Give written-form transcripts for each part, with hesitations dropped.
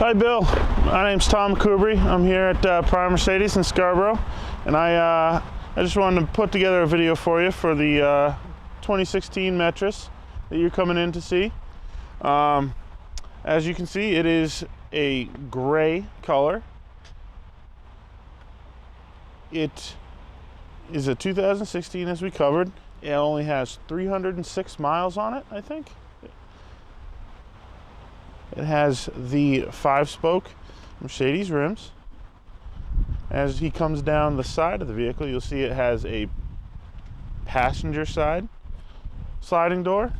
Hi Bill, my name's Tom Kubry. I'm here at Prime Mercedes in Scarborough, and I just wanted to put together a video for you for the 2016 Metris that you're coming in to see. As you can see, it is a gray color. It is a 2016, as we covered. It only has 306 miles on it, I think. It has the 5-spoke Mercedes rims. As he comes down the side of the vehicle, you'll see it has a passenger side sliding door,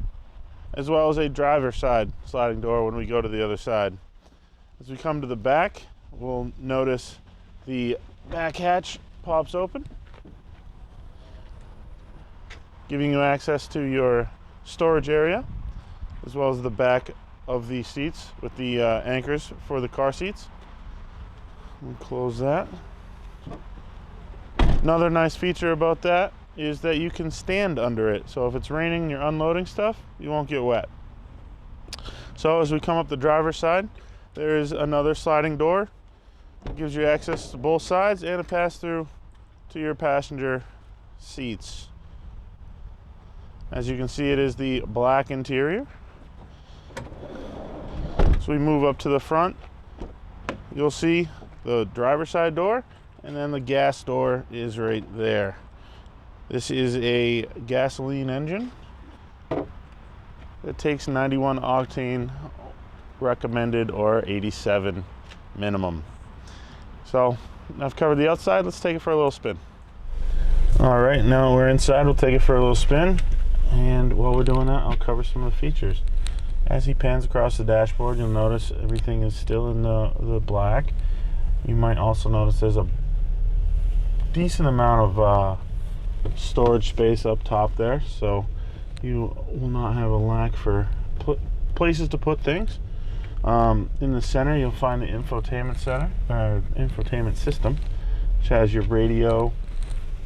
as well as a driver side sliding door when we go to the other side. As we come to the back, we'll notice the back hatch pops open, giving you access to your storage area, as well as the back of the seats with the anchors for the car seats. We'll close that. Another nice feature about that is that you can stand under it. So if it's raining and you're unloading stuff, you won't get wet. So as we come up the driver's side, there is another sliding door. It gives you access to both sides and a pass-through to your passenger seats. As you can see, it is the black interior. So we move up to the front, you'll see the driver's side door, and then the gas door is right there. This is a gasoline engine. It takes 91 octane recommended, or 87 minimum. So I've covered the outside. Let's take it for a little spin. All right, now we're inside. We'll take it for a little spin, and while we're doing that, I'll cover some of the features. As he pans across the dashboard, you'll notice everything is still in the black. You might also notice there's a decent amount of storage space up top there, so you will not have a lack for places to put things. In the center, you'll find the infotainment system, which has your radio,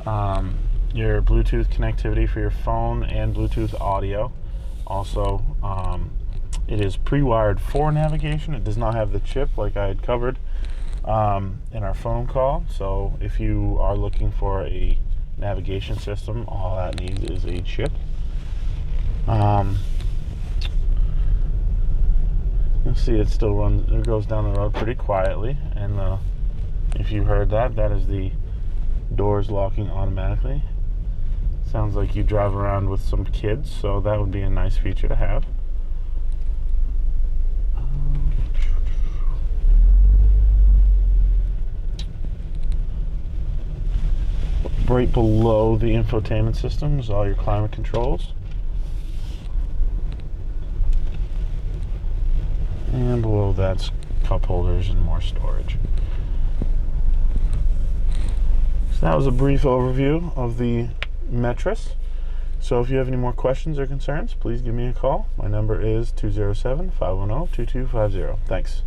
your Bluetooth connectivity for your phone, and Bluetooth audio. Also, it is pre-wired for navigation. It does not have the chip like I had covered in our phone call. So if you are looking for a navigation system, all that needs is a chip. You'll see it still runs. It goes down the road pretty quietly, and if you heard that, that is the doors locking automatically. Sounds like you drive around with some kids, so that would be a nice feature to have. Right below the infotainment system is all your climate controls. And below that's cup holders and more storage. So that was a brief overview of the Metris. So if you have any more questions or concerns, please give me a call. My number is 207-510-2250. Thanks.